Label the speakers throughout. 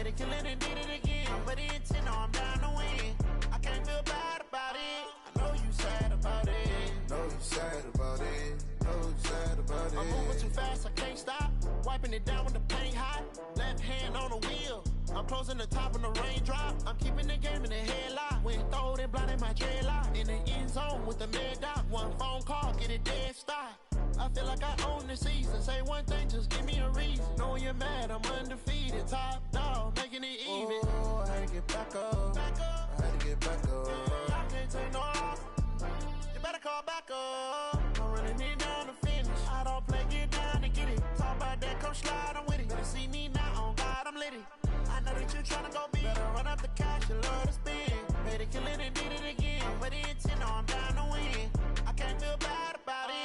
Speaker 1: Made it, kill it, and did it again. But the intent, no, I'm down to win. I can't feel bad about it. I know you sad about it.
Speaker 2: Know you sad about it. Know you sad about it.
Speaker 1: I'm moving too fast, I can't stop. Wiping it down when the paint hot. Left hand on the wheel. I'm closing the top when the raindrop. I'm keeping the game in the headlock. When throwed and blinded my dreadlock. In the end zone with the mid dot. One phone call, get it dead stop. I feel like I own the season. Say one thing, just give me a reason. Knowing you're mad, I'm undefeated. Top dog, making it even.
Speaker 2: Oh, I had to get back up. I had to get back up.
Speaker 1: I can't take no off. You better call back up. I'm running it down to finish. I don't play, get down to get it. Talk about that, come slide, I'm with it. Better see me now, on God, I'm lit it. I know that you tryna go big. Better run up the cash, you love to spend. Made it, kill it, and did it again. But the intent, no, I'm down to win. I can't feel bad about it.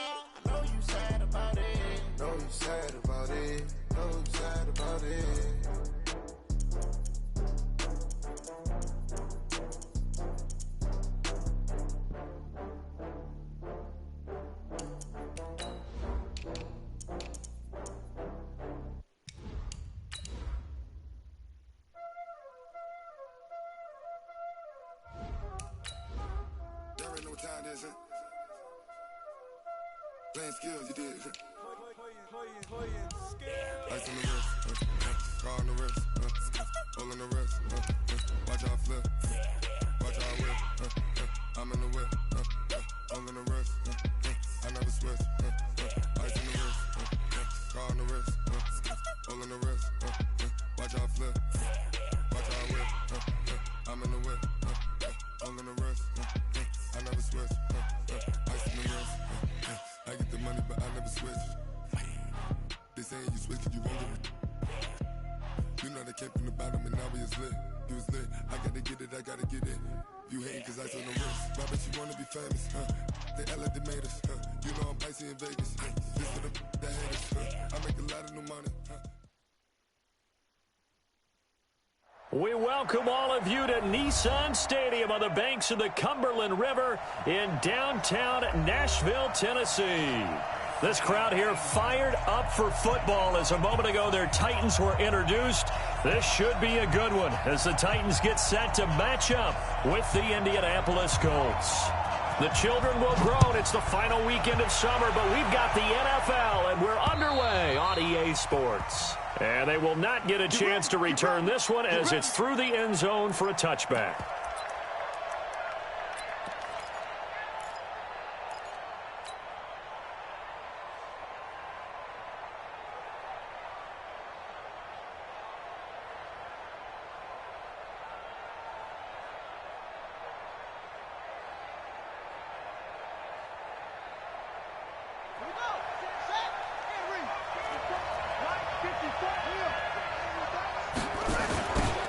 Speaker 1: I know you sad about it.
Speaker 2: Know you sad about it. Know you sad about it. There ain't no time, is it? Playing skills, you did. Ice on the wrist, car on the wrist, all on the wrist, watch how I flip, watch how I whip, I'm in the whip, all on the wrist, I never switch, ice on the wrist, car on the wrist, all on the wrist, watch how I flip, watch how I whip, I'm in the whip, all on the wrist, I never switch, ice on the wrist, I get the money but I never switch. They saying you switch 'cause you won't get it. You know they came from the bottom and now we is lit. You was lit, I gotta get it, I gotta get it. You hating 'cause I on the wrist. Why bet you wanna be famous, They elevated us, You know I'm icy in Vegas, This for the haters, I make a lot of new money,
Speaker 3: We welcome all of you to Nissan Stadium on the banks of the Cumberland River in downtown Nashville, Tennessee. This crowd here fired up for football as a moment ago their Titans were introduced. This should be a good one as the Titans get set to match up with the Indianapolis Colts. The children will groan. It's the final weekend of summer, but we've got the NFL, and we're underway on EA Sports. And they will not get a chance to return this one as it's through the end zone for a touchback.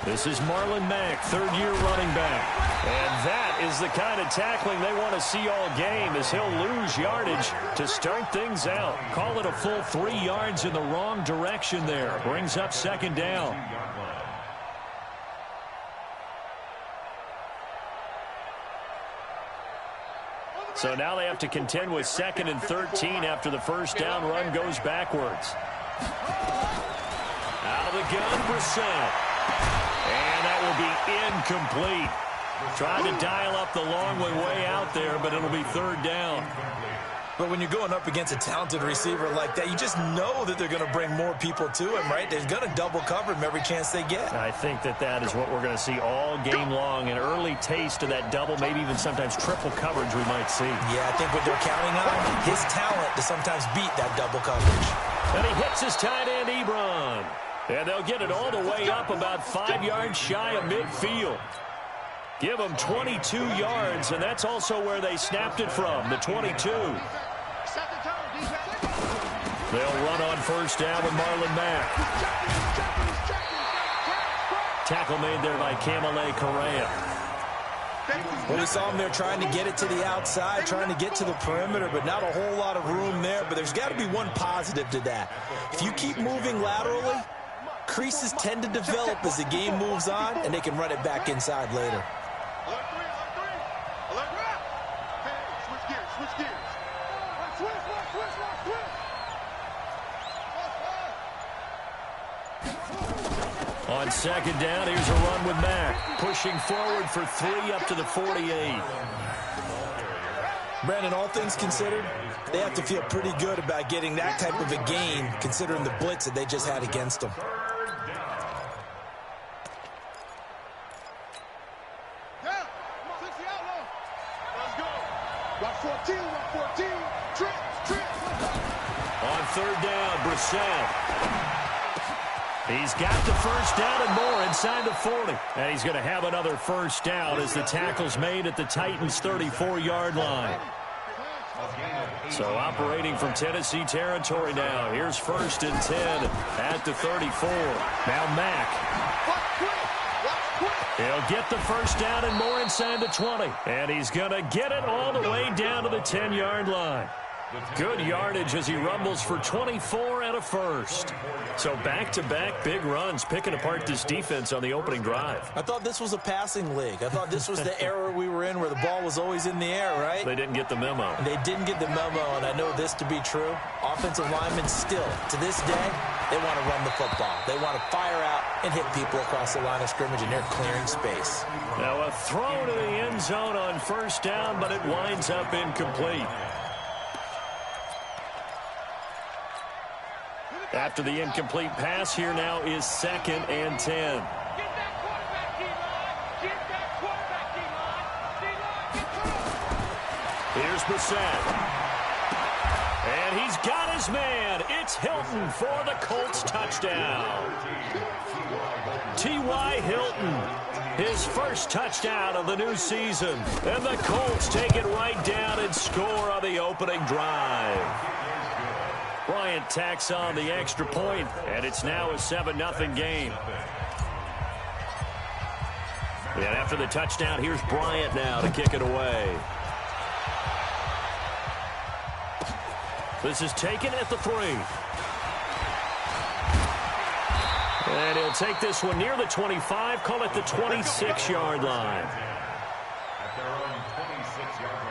Speaker 3: This is Marlon Mack, third-year running back. And that is the kind of tackling they want to see all game as he'll lose yardage to start things out. Call it a full 3 yards in the wrong direction there. Brings up second down. So now they have to contend with 2nd and 13 after the first down run goes backwards. Out of the gun, Brissett. And that will be incomplete. Trying to dial up the long way out there, but it'll be third down.
Speaker 4: But when you're going up against a talented receiver like that, you just know that they're going to bring more people to him, right? They're going to double cover him every chance they get.
Speaker 3: I think that is what we're going to see all game long. An early taste of that double, maybe even sometimes triple coverage we might see.
Speaker 4: Yeah, I think what they're counting on, his talent to sometimes beat that double coverage.
Speaker 3: And he hits his tight end, Ebron. And they'll get it all the way up about 5 yards shy of midfield. Give them 22 yards, and that's also where they snapped it from, the 22. They'll run on first down with Marlon Mack. Tackle made there by Kamale Correa.
Speaker 4: Well, we saw him there trying to get it to the outside, trying to get to the perimeter, but not a whole lot of room there. But there's got to be one positive to that. If you keep moving laterally, creases tend to develop as the game moves on, and they can run it back inside later.
Speaker 3: On second down, here's a run with Mack. Pushing forward for 3 up to the 48.
Speaker 4: Brandon, all things considered, they have to feel pretty good about getting that type of a gain, considering the blitz that they just had against them.
Speaker 3: On third down, Brissett. He's got the first down and more inside the 40. And he's going to have another first down as the tackle's made at the Titans' 34-yard line. So operating from Tennessee territory now. Here's 1st and 10 at the 34. Now Mack. He'll get the first down and more inside the 20. And he's going to get it all the way down to the 10-yard line. Good yardage as he rumbles for 24 and a first. So back-to-back big runs, picking apart this defense on the opening drive.
Speaker 4: I thought this was a passing league. I thought this was the era we were in where the ball was always in the air, right?
Speaker 3: They didn't get the memo.
Speaker 4: They didn't get the memo, and I know this to be true. Offensive linemen still, to this day, they want to run the football. They want to fire out and hit people across the line of scrimmage, and they're clearing space.
Speaker 3: Now a throw to the end zone on first down, but it winds up incomplete. After the incomplete pass, here now is 2nd and 10. Here's Brissett. And he's got his man. It's Hilton for the Colts touchdown. T.Y. Hilton, his first touchdown of the new season. And the Colts take it right down and score on the opening drive. Bryant tacks on the extra point, and it's now a 7-0 game. And after the touchdown, here's Bryant now to kick it away. This is taken at the 3. And he'll take this one near the 25, call it the 26-yard line.
Speaker 5: At their own 26-yard line.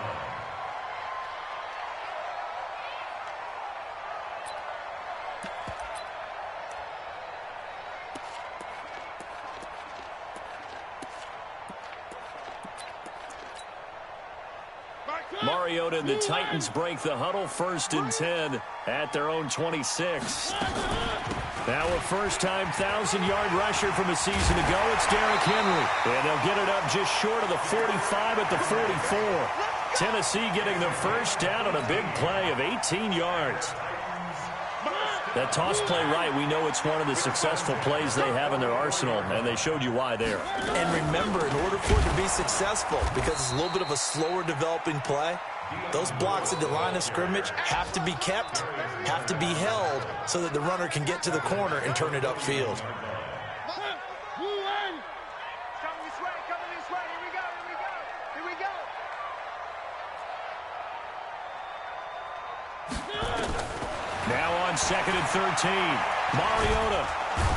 Speaker 3: Mariota and the Titans break the huddle. 1st and 10 at their own 26. Now a first-time 1,000-yard rusher from a season ago. It's Derrick Henry. And they'll get it up just short of the 45 at the 44. Tennessee getting the first down on a big play of 18 yards. That toss play right, we know it's one of the successful plays they have in their arsenal, and they showed you why there.
Speaker 4: And remember, in order for it to be successful, because it's a little bit of a slower developing play, those blocks at the line of scrimmage have to be kept, have to be held, so that the runner can get to the corner and turn it upfield.
Speaker 3: Now on 2nd and 13. Mariota.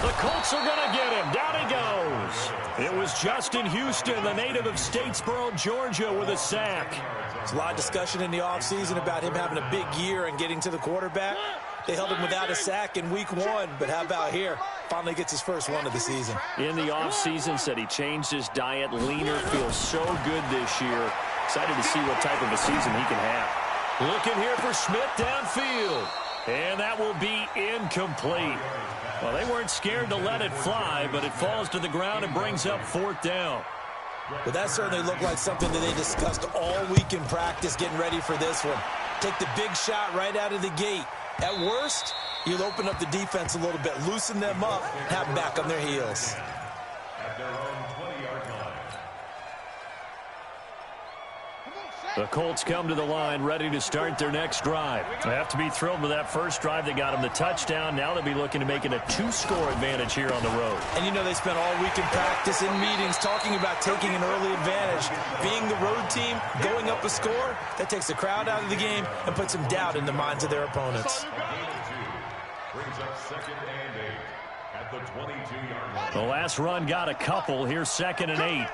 Speaker 3: The Colts are going to get him. Down he goes. It was Justin Houston, the native of Statesboro, Georgia, with a sack.
Speaker 4: There's a lot of discussion in the offseason about him having a big year and getting to the quarterback. They held him without a sack in week 1, but how about here? Finally gets his first one of the season.
Speaker 3: In the offseason, said he changed his diet, leaner, feels so good this year. Excited to see what type of a season he can have. Looking here for Smith downfield. And that will be incomplete. Well, they weren't scared to let it fly, but it falls to the ground and brings up 4th down.
Speaker 4: But that certainly looked like something that they discussed all week in practice, getting ready for this one. Take the big shot right out of the gate. At worst, you'll open up the defense a little bit, loosen them up, and have them back on their heels.
Speaker 5: At their own 20-yard line.
Speaker 3: The Colts come to the line ready to start their next drive. They have to be thrilled with that first drive. They got them the touchdown. Now they'll be looking to make it a 2-score advantage here on the road.
Speaker 4: And you know they spent all week in practice, in meetings, talking about taking an early advantage. Being the road team, going up a score, that takes the crowd out of the game and puts some doubt in the minds of their opponents.
Speaker 5: Brings up 2nd and 8 at the 22-yard line.
Speaker 3: The last run got a couple. Here's 2nd and 8.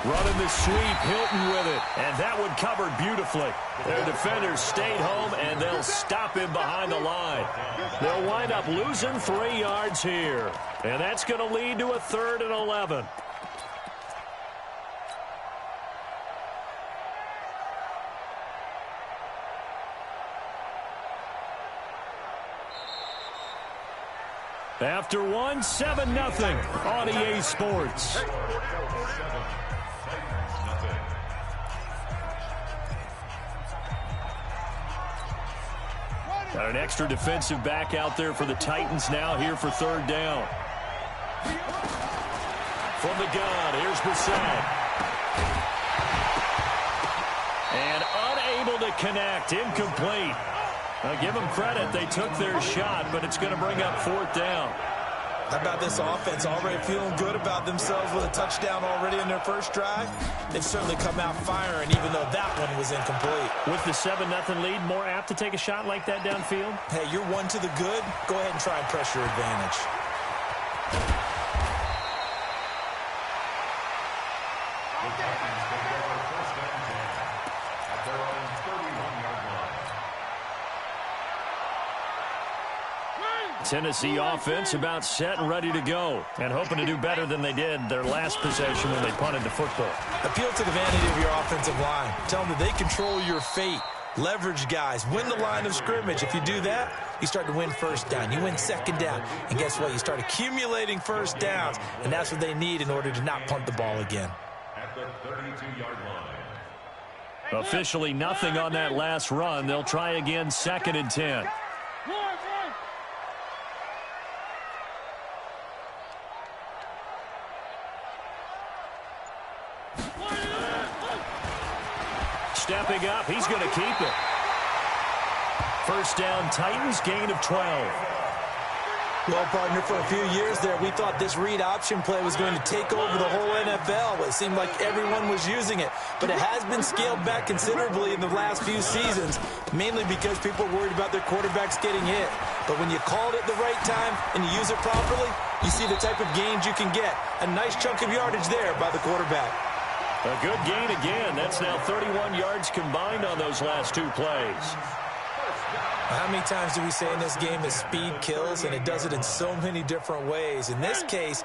Speaker 3: Running the sweep, Hilton with it. And that one covered beautifully. Their defenders stayed home, and they'll stop him behind the line. They'll wind up losing 3 yards here. And that's going to lead to a 3rd and 11. After 7-0 on EA Sports. Got an extra defensive back out there for the Titans now here for 3rd down. From the gun, here's Brissett. And unable to connect, incomplete. Now give them credit, they took their shot, but it's going to bring up 4th down.
Speaker 4: How about this offense already feeling good about themselves with a touchdown already in their first drive? They've certainly come out firing, even though that one was incomplete.
Speaker 3: With the 7-0 lead, more apt to take a shot like that downfield?
Speaker 4: Hey, you're one to the good. Go ahead and try and press your advantage.
Speaker 3: Tennessee offense about set and ready to go, and hoping to do better than they did their last possession when they punted the football.
Speaker 4: Appeal to the vanity of your offensive line. Tell them that they control your fate. Leverage guys. Win the line of scrimmage. If you do that, you start to win 1st down. You win 2nd down. And guess what? You start accumulating 1st downs, and that's what they need in order to not punt the ball again.
Speaker 5: At the 32-yard line.
Speaker 3: Officially nothing on that last run. They'll try again 2nd and 10. Stepping up, he's going to keep it. 1st down, Titans, gain of 12.
Speaker 4: Well, partner, for a few years there, we thought this read option play was going to take over the whole NFL. It seemed like everyone was using it, but it has been scaled back considerably in the last few seasons, mainly because people are worried about their quarterbacks getting hit. But when you call it at the right time and you use it properly, you see the type of gains you can get. A nice chunk of yardage there by the quarterback.
Speaker 3: A good gain again. That's now 31 yards combined on those last 2 plays.
Speaker 4: How many times do we say in this game that speed kills, and it does it in so many different ways? In this case,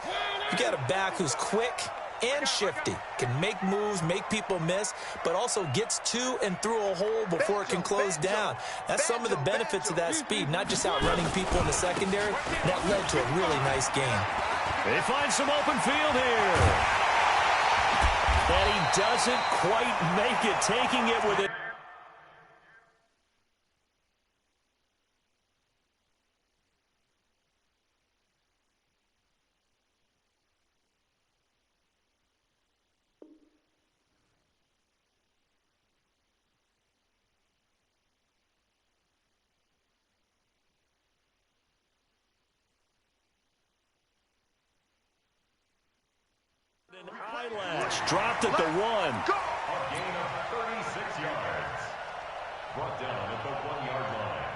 Speaker 4: you got a back who's quick and shifty, can make moves, make people miss, but also gets to and through a hole before it can close down. That's some of the benefits of that speed, not just outrunning people in the secondary. That led to a really nice game.
Speaker 3: They find some open field here. And he doesn't quite make it, taking it with it. Eyelash dropped at the 1.
Speaker 5: A gain of 36 yards. Brought down at the 1-yard line.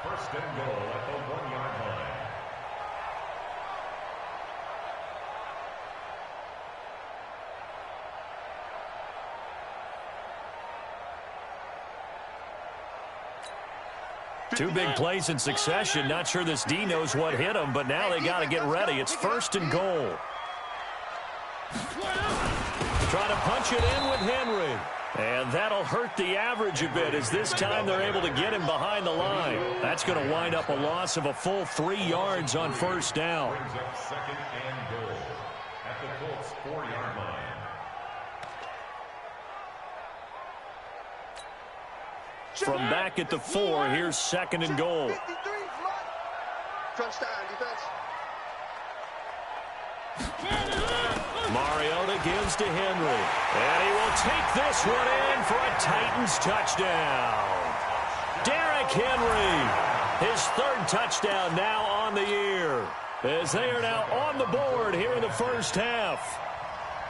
Speaker 5: 1st and goal at the 1-yard line.
Speaker 3: Two big plays in succession. Not sure this D knows what hit him, but now they got to get ready. It's 1st and goal. Trying to punch it in with Henry. And that'll hurt the average a bit, as this time they're able to get him behind the line. That's going to wind up a loss of a full 3 yards on 1st down.
Speaker 5: Brings up 2nd and goal at the Colts 4-yard line.
Speaker 3: From back at the 4, here's 2nd and goal.
Speaker 6: Touchdown defense.
Speaker 3: Mariota gives to Henry. And he will take this one in for a Titans touchdown. Derrick Henry, his 3rd touchdown now on the year, as they are now on the board here in the 1st half.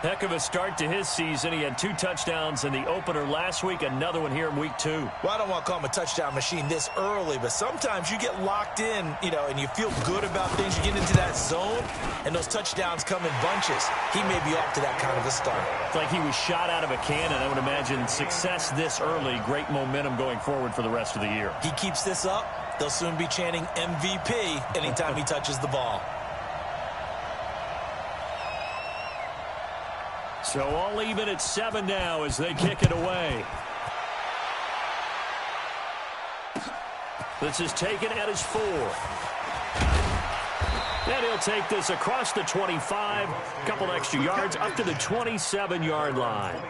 Speaker 3: Heck of a start to his season. He had 2 touchdowns in the opener last week, another one here in week 2.
Speaker 4: Well, I don't want to call him a touchdown machine this early, but sometimes you get locked in, and you feel good about things. You get into that zone, and those touchdowns come in bunches. He may be off to that kind of a start.
Speaker 3: It's like he was shot out of a cannon. I would imagine success this early, great momentum going forward for the rest of the year.
Speaker 4: He keeps this up, they'll soon be chanting MVP anytime he touches the ball.
Speaker 3: So all even at 7 now as they kick it away. This is taken at his 4. And he'll take this across the 25, a couple extra yards up to the 27-yard line.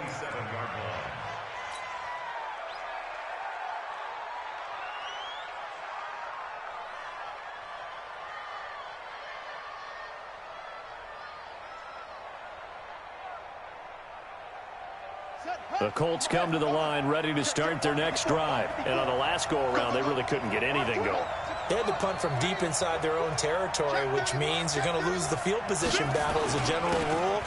Speaker 3: The Colts come to the line ready to start their next drive. And on the last go-around, they really couldn't get anything going.
Speaker 4: They had to punt from deep inside their own territory, which means you're going to lose the field position battle as a general rule.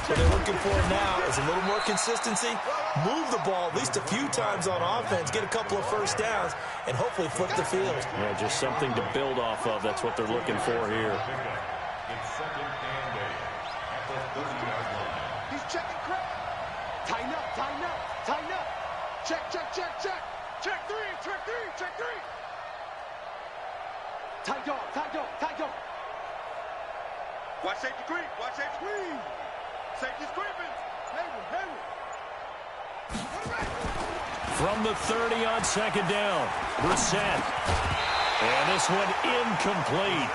Speaker 4: What they're looking for now is a little more consistency, move the ball at least a few times on offense, get a couple of first downs, and hopefully flip the field.
Speaker 3: Yeah, just something to build off of. That's what they're looking for here.
Speaker 5: It's 2nd and 8 at the 30-yard line.
Speaker 6: He's checking crap. Tighten up, tighten up, tighten up. Check, check, check, check. Check 3, check 3, check 3. Tight dog, tight dog, tight dog. Watch safety creep, watch safety creep. Safety's creeping. Hayward.
Speaker 3: From the 30 on 2nd down, Brissett. And this one incomplete.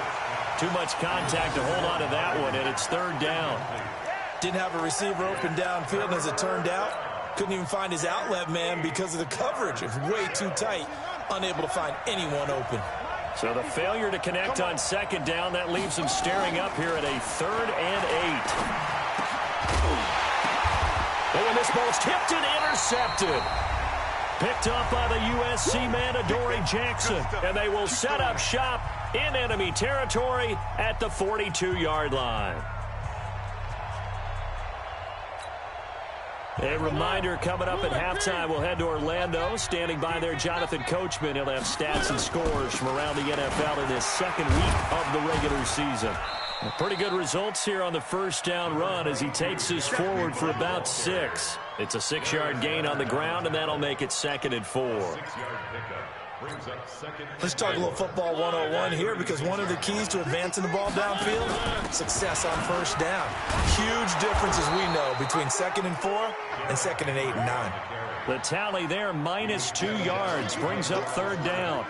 Speaker 3: Too much contact to hold on to that one, and it's 3rd down.
Speaker 4: Didn't have a receiver open downfield, and as it turned out, couldn't even find his outlet man because of the coverage. It was way too tight, unable to find anyone open.
Speaker 3: So the failure to connect on 2nd down, that leaves him staring up here at a 3rd and 8. And this ball's tipped and intercepted. Picked up by the USC man, Adoree Jackson. And they will set up shop in enemy territory at the 42-yard line. A reminder, coming up at halftime, we'll head to Orlando. Standing by there, Jonathan Coachman. He'll have stats and scores from around the NFL in this 2nd week of the regular season. Pretty good results here on the first down run as he takes us forward for about 6. It's a 6-yard gain on the ground, and that'll make it 2nd and 4.
Speaker 5: 6-yard pickup brings up 2nd.
Speaker 4: Let's talk a little football 101 here, because one of the keys to advancing the ball downfield, success on first down. Huge difference, as we know, between 2nd and 4 and 2nd and 8 and 9.
Speaker 3: The tally there, minus 2 yards, brings up 3rd down.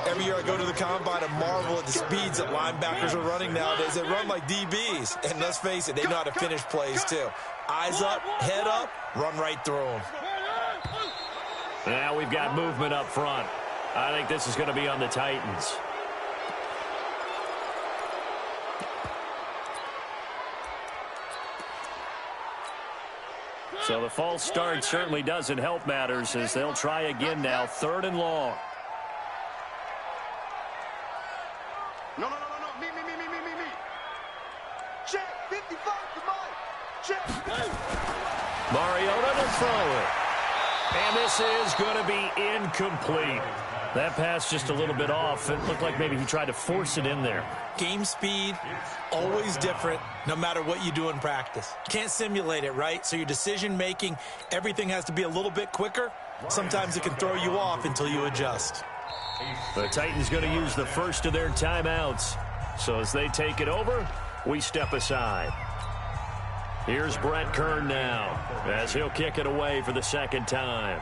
Speaker 4: Every year I go to the combine and marvel at the speeds that linebackers are running nowadays. They run like DBs, and let's face it, they know how to finish plays too. Eyes up, head up, run right through them.
Speaker 3: Now we've got movement up front. I think this is going to be on the Titans. So the false start certainly doesn't help matters as they'll try again now, 3rd and long.
Speaker 6: No. Me. Check, 55 to mine. Check.
Speaker 3: Mariota to throw it. And this is going to be incomplete. That pass just a little bit off. It looked like maybe he tried to force it in there.
Speaker 4: Game speed, always different, no matter what you do in practice. Can't simulate it, right? So your decision-making, everything has to be a little bit quicker. Sometimes it can throw you off until you adjust.
Speaker 3: The Titans going to use the first of their timeouts. So as they take it over, we step aside. Here's Brett Kern now as he'll kick it away for the 2nd time.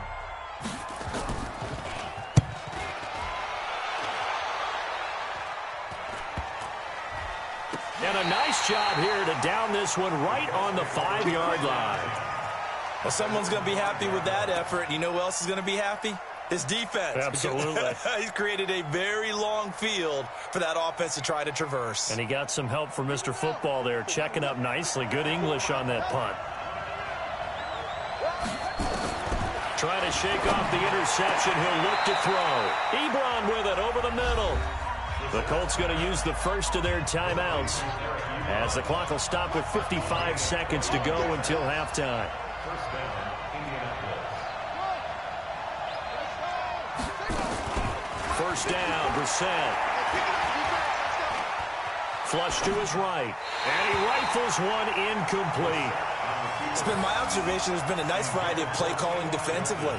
Speaker 3: And a nice job here to down this one right on the 5-yard line.
Speaker 4: Well, someone's going to be happy with that effort. And you know who else is going to be happy? His defense.
Speaker 3: Absolutely.
Speaker 4: He's created a very long field for that offense to try to traverse.
Speaker 3: And he got some help from Mr. Football there, checking up nicely. Good English on that punt. Trying to shake off the interception. He'll look to throw. Ebron with it over the middle. The Colts going to use the first of their timeouts as the clock will stop with 55 seconds to go until halftime. First down, Brissett. Flush to his right, and he rifles one incomplete.
Speaker 4: It's been my observation there's been a nice variety of play calling defensively.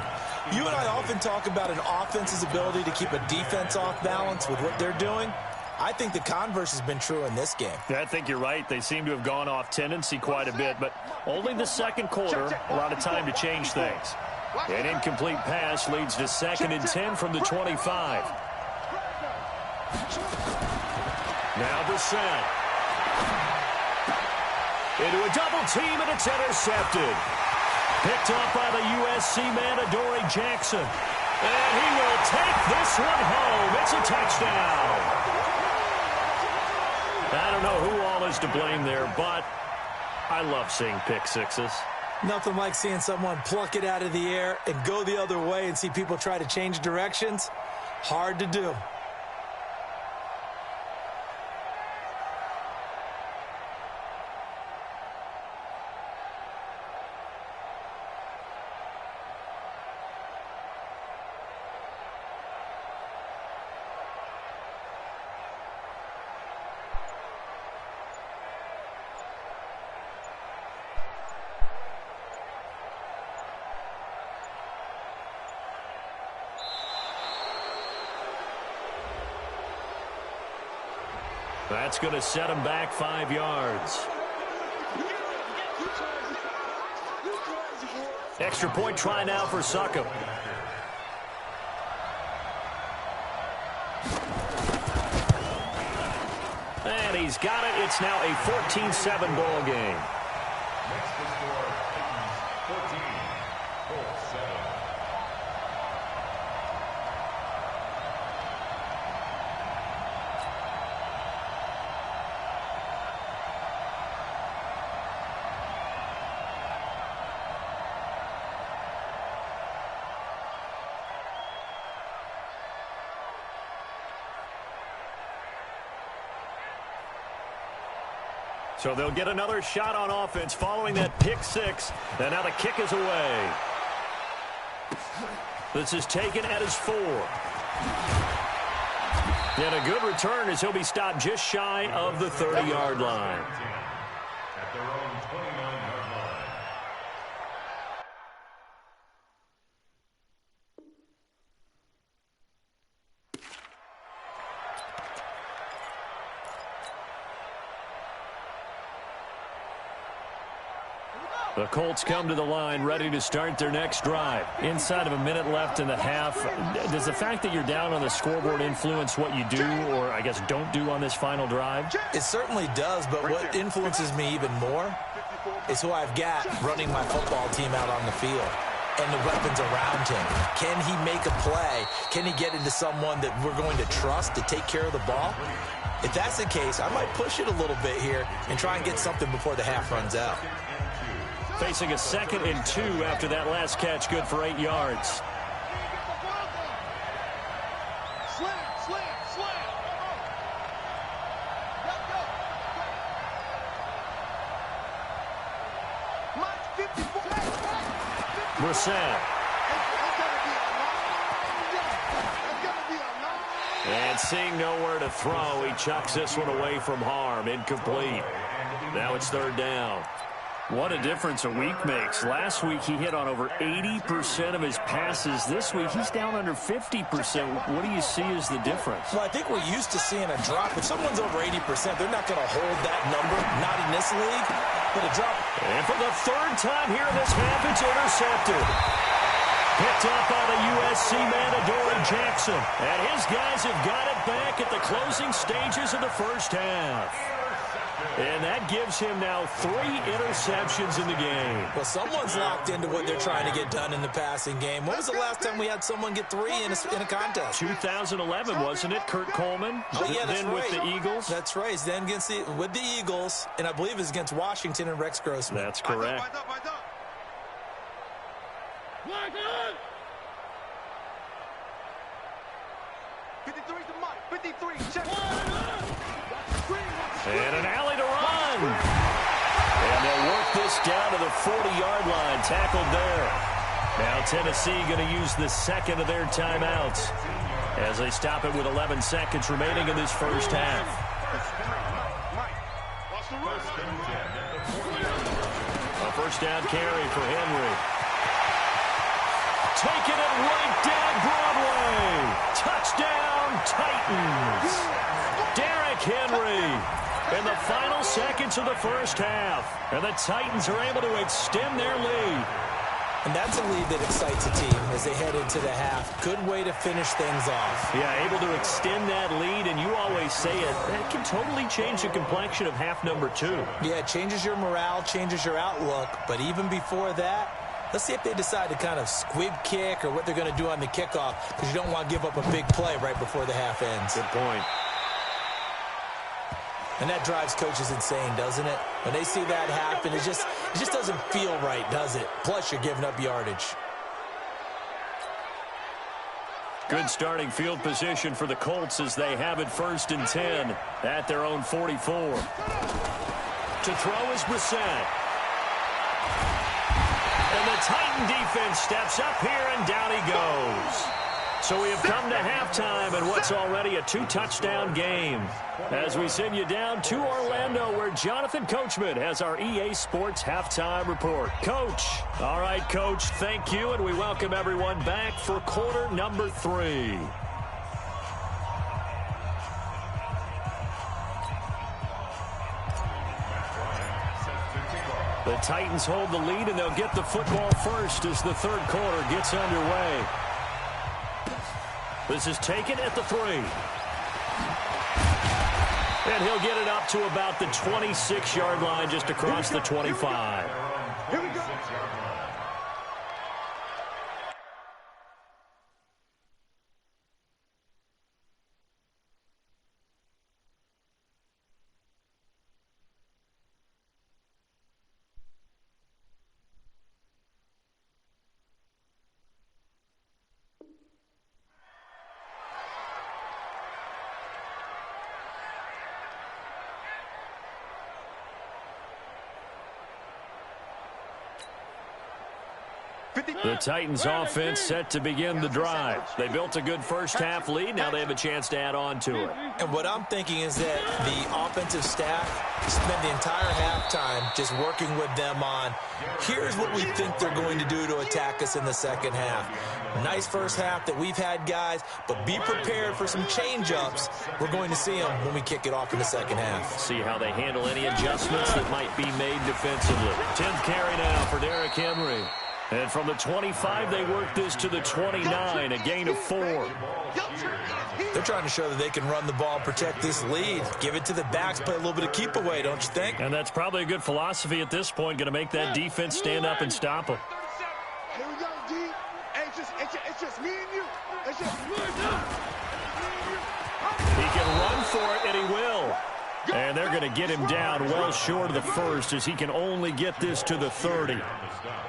Speaker 4: You and I often talk about an offense's ability to keep a defense off balance with what they're doing. I think the converse has been true in this game.
Speaker 3: Yeah, I think you're right. They seem to have gone off tendency quite a bit, but only the second quarter, a lot of time to change things. An incomplete pass leads to 2nd and 10 from the 25. Now Brissett. Into a double team, and it's intercepted. Picked off by the USC man, Adoree Jackson. And he will take this one home. It's a touchdown. I don't know who all is to blame there, but I love seeing pick sixes.
Speaker 4: Nothing like seeing someone pluck it out of the air and go the other way and see people try to change directions. Hard to do.
Speaker 3: That's going to set him back 5 yards. Extra point try now for Succop. And he's got it. It's now a 14-7 ball game.
Speaker 5: Next to score, Titans 14, Colts 7.
Speaker 3: So they'll get another shot on offense following that pick six. And now the kick is away. This is taken at his 4. And a good return as he'll be stopped just shy of the 30-yard line.
Speaker 5: At their own 29-yard line.
Speaker 3: The Colts come to the line ready to start their next drive. Inside of a minute left in the half, does the fact that you're down on the scoreboard influence what you do or, I guess, don't do on this final drive?
Speaker 4: It certainly does, but what influences me even more is who I've got running my football team out on the field and the weapons around him. Can he make a play? Can he get into someone that we're going to trust to take care of the ball? If that's the case, I might push it a little bit here and try and get something before the half runs out.
Speaker 3: Facing a 2nd and 2 after that last catch, good for 8 yards. Brissett. And seeing nowhere to throw, he chucks this one away from harm. Incomplete. Now it's 3rd down. What a difference a week makes. Last week he hit on over 80% of his passes. This week he's down under 50%. What do you see as the difference?
Speaker 4: Well, I think we're used to seeing a drop. If someone's over 80%, they're not going to hold that number. Not in this league. But a drop.
Speaker 3: And for the 3rd time here in this half, it's intercepted. Picked up by the USC man, Adoree Jackson. And his guys have got it back at the closing stages of the first half. And that gives him now 3 interceptions in the game.
Speaker 4: Well, someone's locked into what they're trying to get done in the passing game. When was the last time we had someone get 3 in a contest?
Speaker 3: 2011, wasn't it? Kurt Coleman.
Speaker 4: Oh, yeah, that's
Speaker 3: then
Speaker 4: right.
Speaker 3: with the Eagles.
Speaker 4: That's right. Then with the Eagles, and I believe it's against Washington and Rex Grossman.
Speaker 3: That's correct.
Speaker 6: Line up. 53's the mic. 53, check.
Speaker 3: And they'll work this down to the 40-yard line, tackled there. Now Tennessee going to use the second of their timeouts as they stop it with 11 seconds remaining in this first half. A first down carry for Henry. Taking it right down Broadway. Touchdown, Titans. Derrick Henry in the final seconds of the first half. And the Titans are able to extend their lead.
Speaker 4: And that's a lead that excites a team as they head into the half. Good way to finish things off.
Speaker 3: Yeah, able to extend that lead, and you always say it, that can totally change the complexion of half number 2.
Speaker 4: Yeah, it changes your morale, changes your outlook. But even before that, let's see if they decide to kind of squib kick or what they're going to do on the kickoff, because you don't want to give up a big play right before the half ends.
Speaker 3: Good point.
Speaker 4: And that drives coaches insane, doesn't it? When they see that happen, it just doesn't feel right, does it? Plus, you're giving up yardage.
Speaker 3: Good starting field position for the Colts as they have it 1st and 10 at their own 44. To throw is Brissett. And the Titan defense steps up here, and down he goes. So we have come to halftime in what's already a 2-touchdown game. As we send you down to Orlando, where Jonathan Coachman has our EA Sports halftime report. Coach. All right, Coach, thank you, and we welcome everyone back for quarter number 3. The Titans hold the lead, and they'll get the football first as the third quarter gets underway. This is taken at the 3. And he'll get it up to about the 26-yard line, just across the 25.
Speaker 6: Here we go.
Speaker 3: The Titans offense set to begin the drive. They built a good first half lead. Now they have a chance to add on to it.
Speaker 4: And what I'm thinking is that the offensive staff spent the entire halftime just working with them on, here's what we think they're going to do to attack us in the second half. Nice first half that we've had, guys, but be prepared for some change-ups. We're going to see them when we kick it off in the second half.
Speaker 3: See how they handle any adjustments that might be made defensively. 10th carry now for Derrick Henry. And from the 25, they work this to the 29, a gain of 4.
Speaker 4: They're trying to show that they can run the ball and protect this lead. Give it to the backs, play a little bit of keep away, don't you think?
Speaker 3: And that's probably a good philosophy at this point, going to make that defense stand up and stop them.
Speaker 6: Here we go, D. It's just me and you. It's just me and you.
Speaker 3: He can run for it, and he will. And they're going to get him down well short of the first, as he can only get this to the 30.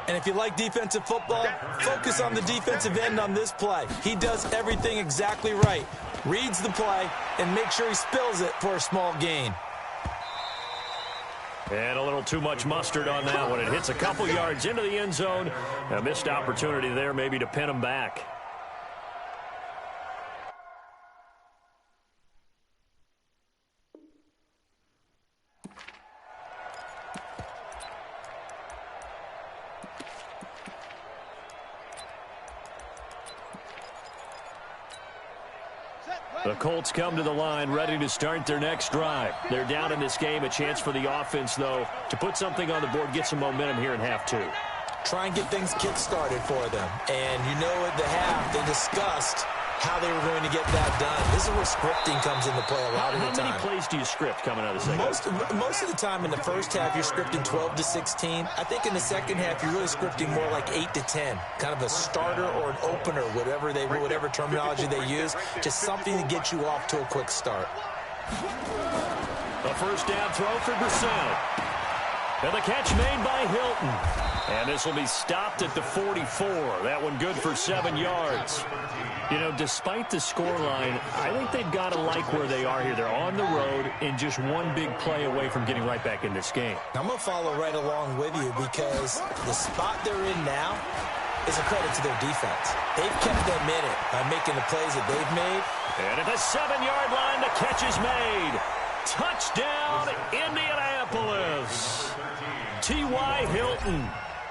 Speaker 4: And if you like defensive football, focus on the defensive end on this play. He does everything exactly right. Reads the play and make sure he spills it for a small gain.
Speaker 3: And a little too much mustard on that one. It hits a couple yards into the end zone. A missed opportunity there maybe to pin him back. The Colts come to the line ready to start their next drive. They're down in this game. A chance for the offense, though, to put something on the board, get some momentum here in half 2.
Speaker 4: Try and get things kick-started for them. And you know at the half, they discussed how they were going to get that done. This is where scripting comes into play a lot of the time.
Speaker 3: How many plays do you script coming out of the second half?
Speaker 4: Most of the time in the first half, you're scripting 12 to 16. I think in the second half, you're really scripting more like 8 to 10. Kind of a starter or an opener, whatever terminology they use. Just something to get you off to a quick start.
Speaker 3: A first down throw for Brissett. And the catch made by Hilton. And this will be stopped at the 44. That one good for 7 yards. You know, despite the scoreline, I think they've got to like where they are here. They're on the road and just one big play away from getting right back in this game.
Speaker 4: I'm going to follow right along with you because the spot they're in now is a credit to their defense. They've kept them in it by making the plays that they've made.
Speaker 3: And at the 7-yard line, the catch is made. Touchdown, Indianapolis. T.Y. Hilton.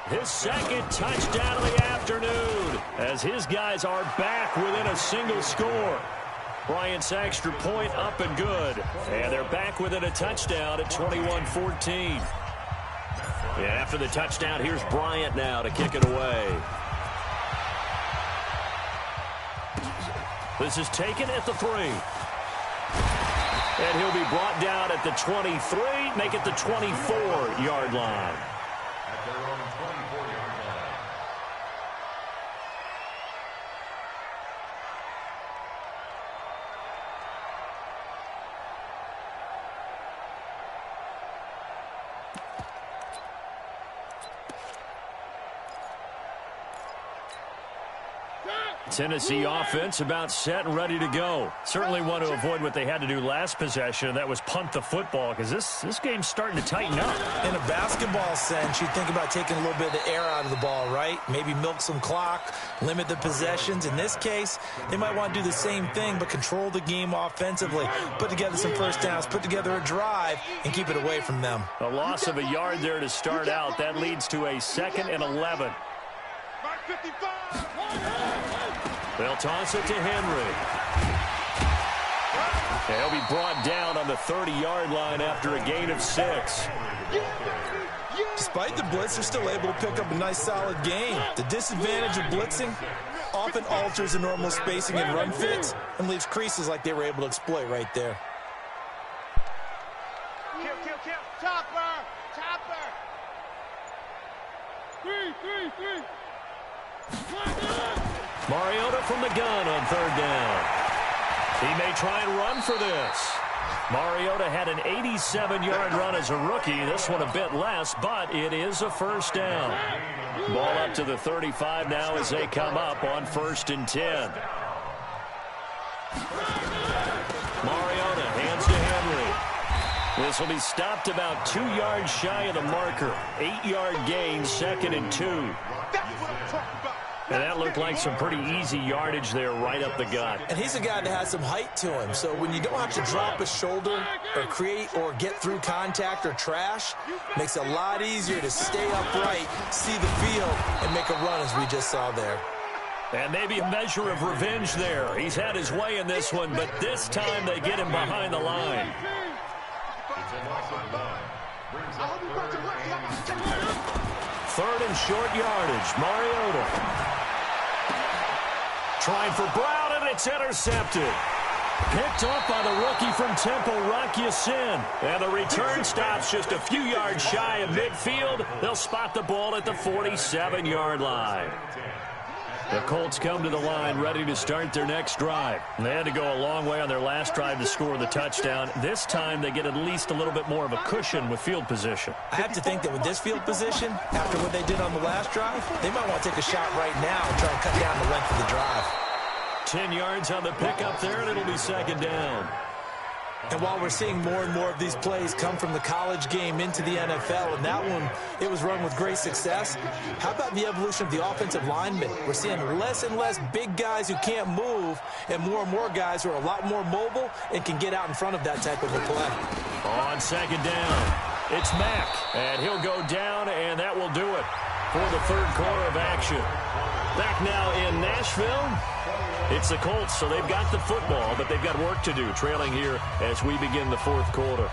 Speaker 3: His second touchdown of the afternoon as his guys are back within a single score. Bryant's extra point up and good. And they're back within a touchdown at 21-14. Yeah, after the touchdown, here's Bryant now to kick it away. This is taken at the 3. And he'll be brought down at the 23, make it the 24-yard line.
Speaker 5: At their own 24-yard line.
Speaker 3: Tennessee offense about set and ready to go. Certainly want to avoid what they had to do last possession, and that was punt the football, because this game's starting to tighten up.
Speaker 4: In a basketball sense, you think about taking a little bit of the air out of the ball, right? Maybe milk some clock, limit the possessions. In this case, they might want to do the same thing, but control the game offensively. Put together some first downs, put together a drive, and keep it away from them.
Speaker 3: A loss of a yard there to start out. That leads to a 2nd and 11. They'll toss it to Henry. He'll be brought down on the 30-yard line after a gain of 6.
Speaker 4: Despite the blitz, they're still able to pick up a nice, solid gain. The disadvantage of blitzing often alters the normal spacing and run fits and leaves creases like they were able to exploit right there.
Speaker 6: Kill. Chopper. Three.
Speaker 3: Mariota from the gun on 3rd down. He may try and run for this. Mariota had an 87-yard run as a rookie. This one a bit less, but it is a first down. Ball up to the 35 now as they come up on 1st and 10. Mariota hands to Henry. This will be stopped about 2 yards shy of the marker. 8-yard gain, 2nd and 2. And that looked like some pretty easy yardage there right up the gut.
Speaker 4: And he's a guy that has some height to him. So when you don't have to drop a shoulder or create or get through contact or trash, makes it a lot easier to stay upright, see the field, and make a run as we just saw there.
Speaker 3: And maybe a measure of revenge there. He's had his way in this one, but this time they get him behind the line.
Speaker 5: It's a loss of 1.
Speaker 3: 3rd and short yardage. Mariota. Trying for Brown, and it's intercepted. Picked off by the rookie from Temple, Rock Ya-Sin. And the return stops just a few yards shy of midfield. They'll spot the ball at the 47-yard line. The Colts come to the line ready to start their next drive. They had to go a long way on their last drive to score the touchdown. This time they get at least a little bit more of a cushion with field position.
Speaker 4: I have to think that with this field position, after what they did on the last drive, they might want to take a shot right now and try and cut down the length of the drive.
Speaker 3: 10 yards on the pickup there, and it'll be 2nd down.
Speaker 4: And while we're seeing more and more of these plays come from the college game into the NFL, and that one, it was run with great success, how about the evolution of the offensive linemen? We're seeing less and less big guys who can't move, and more guys who are a lot more mobile and can get out in front of that type of a play.
Speaker 3: On 2nd down, it's Mack, and he'll go down, and that will do it for the 3rd quarter of action. Back now in Nashville. It's the Colts, so they've got the football, but they've got work to do, trailing here as we begin the 4th quarter.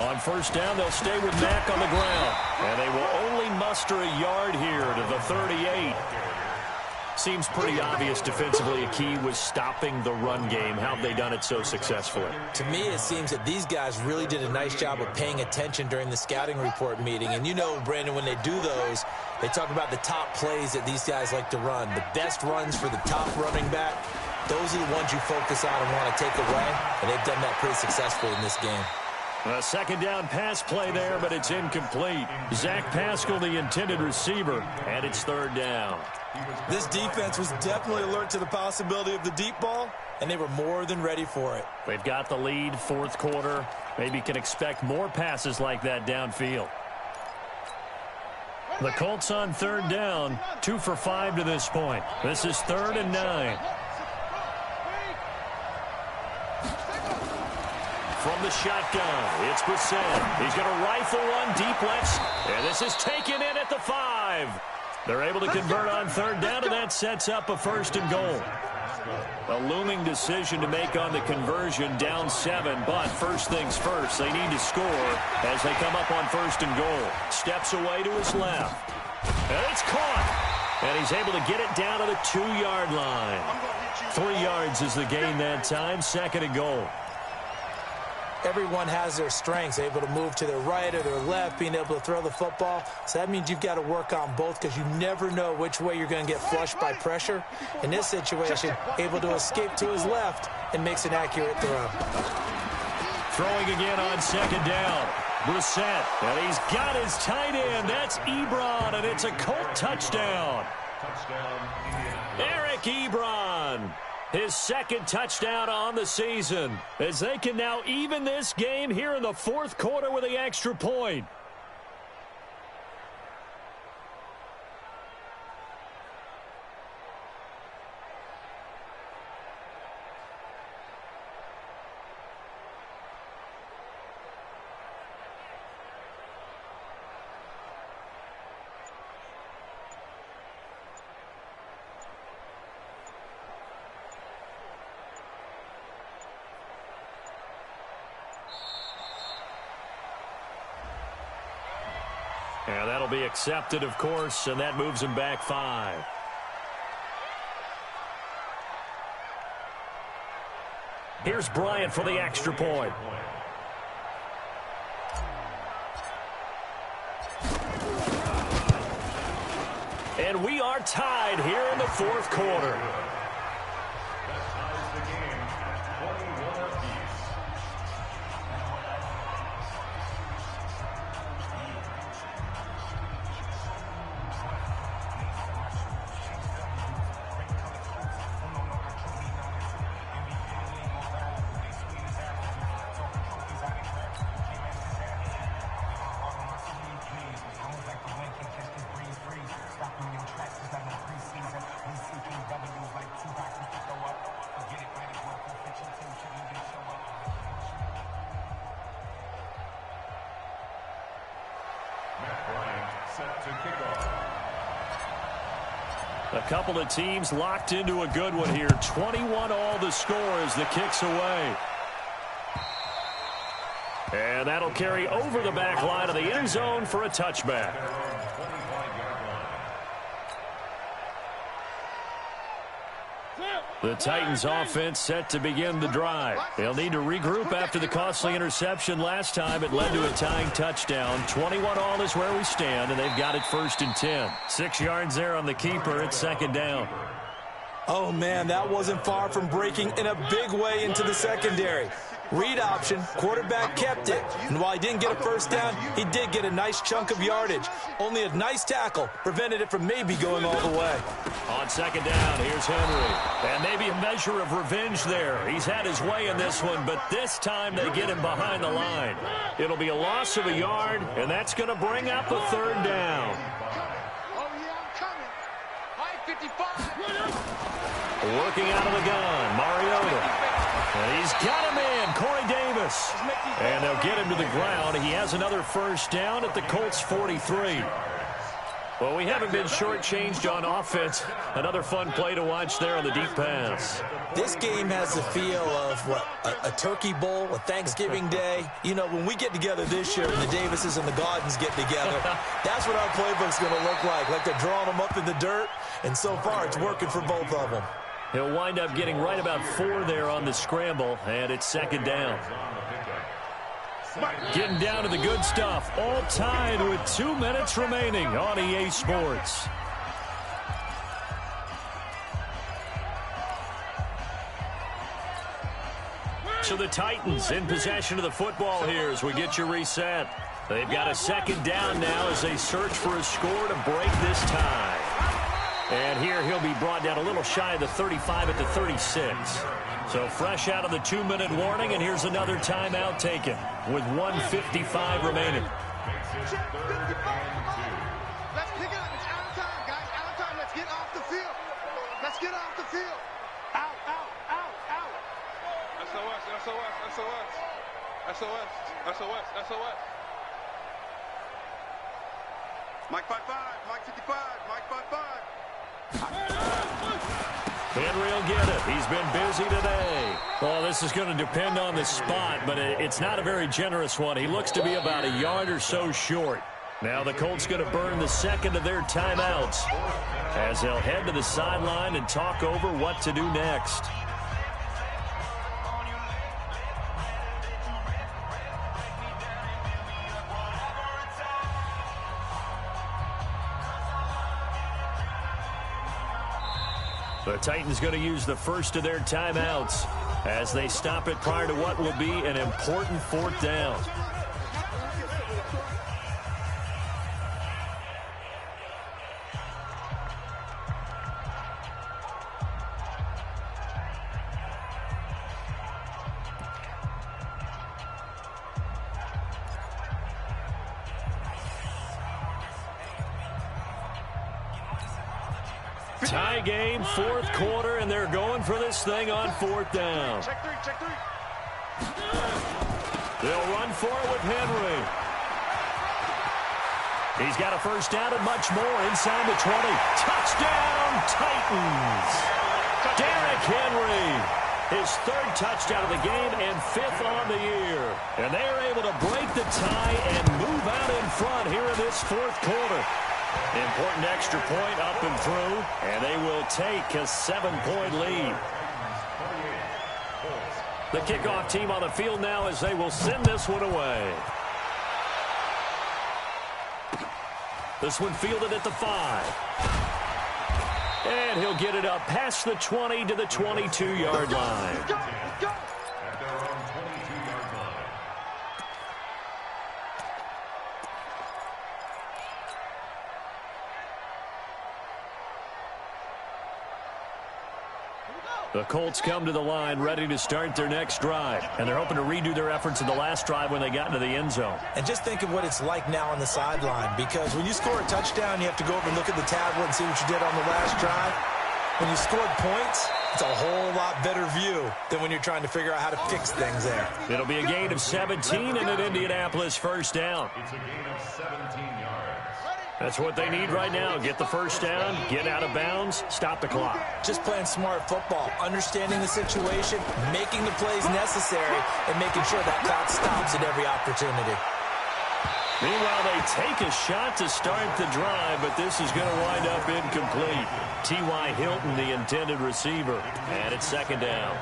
Speaker 3: On 1st down, they'll stay with Mack on the ground, and they will only muster a yard here to the 38. Seems pretty obvious defensively a key was stopping the run game. How have they done it so successfully?
Speaker 4: To me, it seems that these guys really did a nice job of paying attention during the scouting report meeting. And you know, Brandon, when they do those, they talk about the top plays that these guys like to run. The best runs for the top running back, those are the ones you focus on and want to take away. And they've done that pretty successfully in this game.
Speaker 3: A second down pass play there, but it's incomplete. Zach Pascal, the intended receiver, and it's third down.
Speaker 4: This defense was definitely alert to the possibility of the deep ball, and they were more than ready for it.
Speaker 3: They've got the lead, fourth quarter. Maybe can expect more passes like that downfield. The Colts on third down, 2 for 5 to this point. This is 3rd and 9. From the shotgun, it's Brissett. He's going to rifle one deep left, and this is taken in at the 5. They're able to convert on third down, and that sets up a 1st and goal. A looming decision to make on the conversion, down 7, but first things first, they need to score as they come up on 1st and goal. Steps away to his left, and it's caught, and he's able to get it down to the 2-yard line. 3 yards is the gain that time, 2nd and goal.
Speaker 4: Everyone has their strengths, able to move to their right or their left, being able to throw the football. So that means you've got to work on both because you never know which way you're going to get flushed by pressure. In this situation, able to escape to his left and makes an accurate throw.
Speaker 3: Throwing again on 2nd down. Brissett, and he's got his tight end. That's Ebron, and it's a Colt touchdown. Eric Ebron. His 2nd touchdown on the season as they can now even this game here in the 4th quarter with the extra point. And that'll be accepted, of course, and that moves him back 5. Here's Bryant for the extra point. And we are tied here in the 4th quarter. A couple of teams locked into a good one here. 21 all the score as the kick's away. And that'll carry over the back line of the end zone for a touchback. The Titans offense set to begin the drive. They'll need to regroup after the costly interception last time. It led to a tying touchdown. 21 all is where we stand, and they've got it 1st and 10. 6 yards there on the keeper. It's 2nd down.
Speaker 4: Oh, man, that wasn't far from breaking in a big way into the secondary. Read option, quarterback kept it. And while he didn't get a 1st down, he did get a nice chunk of yardage. Only a nice tackle prevented it from maybe going all the way.
Speaker 3: On 2nd down, here's Henry. And maybe a measure of revenge there. He's had his way in this one, but this time they get him behind the line. It'll be a loss of a yard, and that's going to bring up a 3rd down.
Speaker 6: Oh, yeah, I'm coming. High 55.
Speaker 3: Working out of the gun, Mariota. And he's got him in, Corey Davis. And they'll get him to the ground. He has another 1st down at the Colts 43. Well, we haven't been shortchanged on offense. Another fun play to watch there on the deep pass.
Speaker 4: This game has the feel of, what, a turkey bowl, a Thanksgiving day. You know, when we get together this year and the Davises and the Gaudens get together, that's what our playbook's going to look like. Like they're drawing them up in the dirt, and so far it's working for both of them.
Speaker 3: He'll wind up getting right about 4 there on the scramble, and it's second down. Getting down to the good stuff. All tied with 2 minutes remaining on EA Sports. So the Titans in possession of the football here as we get you reset. They've got a second down now as they search for a score to break this tie. And here he'll be brought down a little shy of the 35 at the 36. So fresh out of the 2-minute warning, and here's another timeout taken with 1:55 remaining.
Speaker 6: Let's pick it up. It's out of time, guys. Out of time. Let's get off the field. Let's get off the field. Out, out, out, out. SOS, SOS, SOS. SOS, SOS, SOS. Mike 55, Mike 55, Mike 55.
Speaker 3: Henry will get it. He's been busy today. Well, this is going to depend on the spot, but it's not a very generous one. He looks to be about a yard or so short. Now the Colts going to burn the second of their timeouts as they'll head to the sideline and talk over what to do next. The Titans going to use the first of their timeouts as they stop it prior to what will be an important 4th down. Tie game, 4th quarter, and they're going for this thing on 4th down.
Speaker 6: Check 3, check 3.
Speaker 3: They'll run for it with Henry. He's got a first down and much more inside the 20. Touchdown, Titans. Derrick Henry, his 3rd touchdown of the game and 5th on the year. And they are able to break the tie and move out in front here in this 4th quarter. Important extra point up and through, and they will take a 7-point lead. The kickoff team on the field now as they will send this one away. This one fielded at the 5. And he'll get it up past the 20 to the 22-yard line.
Speaker 6: Let's go, let's go.
Speaker 5: At their own 22-yard line.
Speaker 3: The Colts come to the line ready to start their next drive, and they're hoping to redo their efforts in the last drive when they got into the end zone.
Speaker 4: And just think of what it's like now on the sideline, because when you score a touchdown, you have to go over and look at the tablet and see what you did on the last drive. When you scored points, it's a whole lot better view than when you're trying to figure out how to fix things there.
Speaker 3: It'll be a gain of 17 and an Indianapolis first down.
Speaker 5: It's a gain of 17 yards.
Speaker 3: That's what they need right now. Get the first down, get out of bounds, stop the clock.
Speaker 4: Just playing smart football, understanding the situation, making the plays necessary, and making sure that clock stops at every opportunity.
Speaker 3: Meanwhile, they take a shot to start the drive, but this is going to wind up incomplete. T.Y. Hilton, the intended receiver, and it's second down.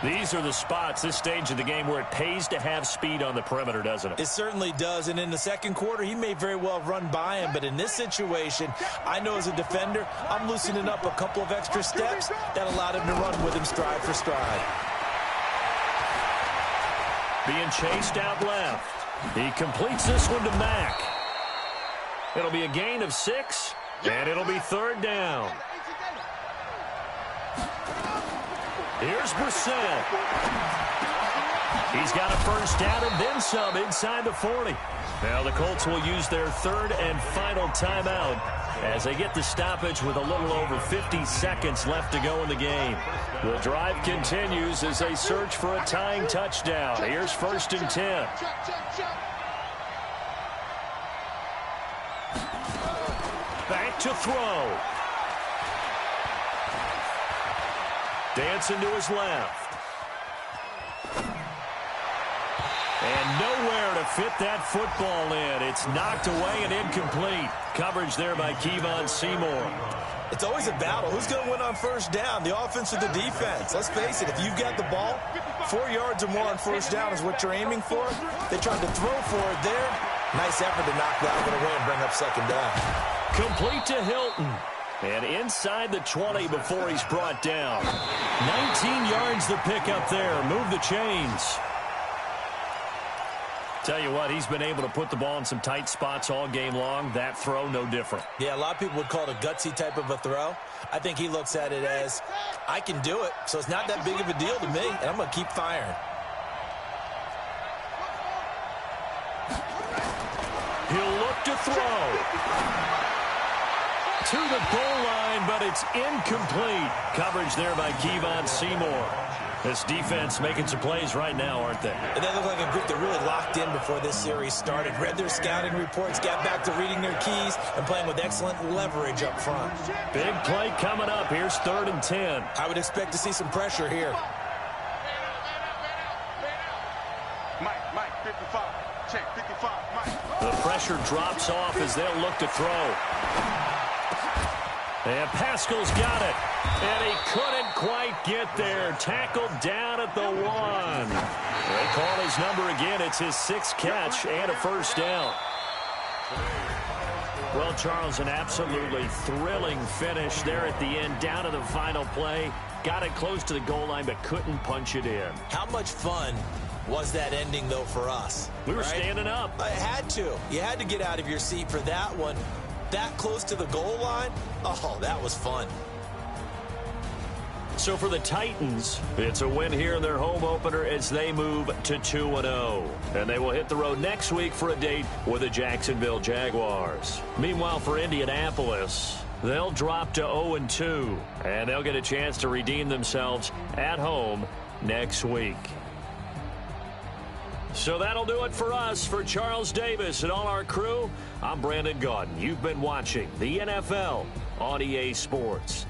Speaker 3: These are the spots, this stage of the game, where it pays to have speed on the perimeter, doesn't it?
Speaker 4: It certainly does, and in the second quarter, he may very well run by him, but in this situation, I know as a defender, I'm loosening up a couple of extra steps that allowed him to run with him stride for stride.
Speaker 3: Being chased out left. He completes this one to Mack. It'll be a gain of 6, and it'll be third down. Here's Brissett. He's got a first down and then some inside the 40. Now the Colts will use their third and final timeout as they get the stoppage with a little over 50 seconds left to go in the game. The drive continues as they search for a tying touchdown. Here's 1st and 10. back to throw. Dancing to his left. And nowhere to fit that football in. It's knocked away and incomplete. Coverage there by Kevon Seymour.
Speaker 4: It's always a battle. Who's going to win on first down, the offense or the defense? Let's face it, if you've got the ball, 4 yards or more on first down is what you're aiming for. They tried to throw for it there. Nice effort to knock that one away and bring up second down.
Speaker 3: Complete to Hilton. And inside the 20 before he's brought down. 19 yards the pick up there. Move the chains. Tell you what, he's been able to put the ball in some tight spots all game long. That throw, no different.
Speaker 4: Yeah, a lot of people would call it a gutsy type of a throw. I think he looks at it as, I can do it, so it's not that big of a deal to me, and I'm going to keep firing.
Speaker 3: He'll look to throw. To the goal line, but it's incomplete. Coverage there by Kevon Seymour. This defense making some plays right now, aren't they?
Speaker 4: And they look like a group that really locked in before this series started. Read their scouting reports, got back to reading their keys, and playing with excellent leverage up front.
Speaker 3: Big play coming up. Here's 3rd and 10.
Speaker 4: I would expect to see some pressure here.
Speaker 6: Mike, 55. Check, 55, Mike.
Speaker 3: The pressure drops off as they'll look to throw. And Pascal's got it. And he couldn't quite get there. Tackled down at the 1. They call his number again. It's his 6th catch and a first down. Well, Charles, an absolutely thrilling finish there at the end. Down to the final play. Got it close to the goal line, but couldn't punch it in.
Speaker 4: How much fun was that ending, though, for us?
Speaker 3: We were standing up.
Speaker 4: I had to. You had to get out of your seat for that one. That close to the goal line? Oh, that was fun.
Speaker 3: So for the Titans, it's a win here in their home opener as they move to 2-0. And they will hit the road next week for a date with the Jacksonville Jaguars. Meanwhile, for Indianapolis, they'll drop to 0-2. And they'll get a chance to redeem themselves at home next week. So that'll do it for us. For Charles Davis and all our crew, I'm Brandon Gaudin. You've been watching the NFL on EA Sports.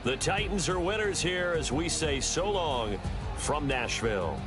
Speaker 3: The Titans are winners here as we say so long from Nashville.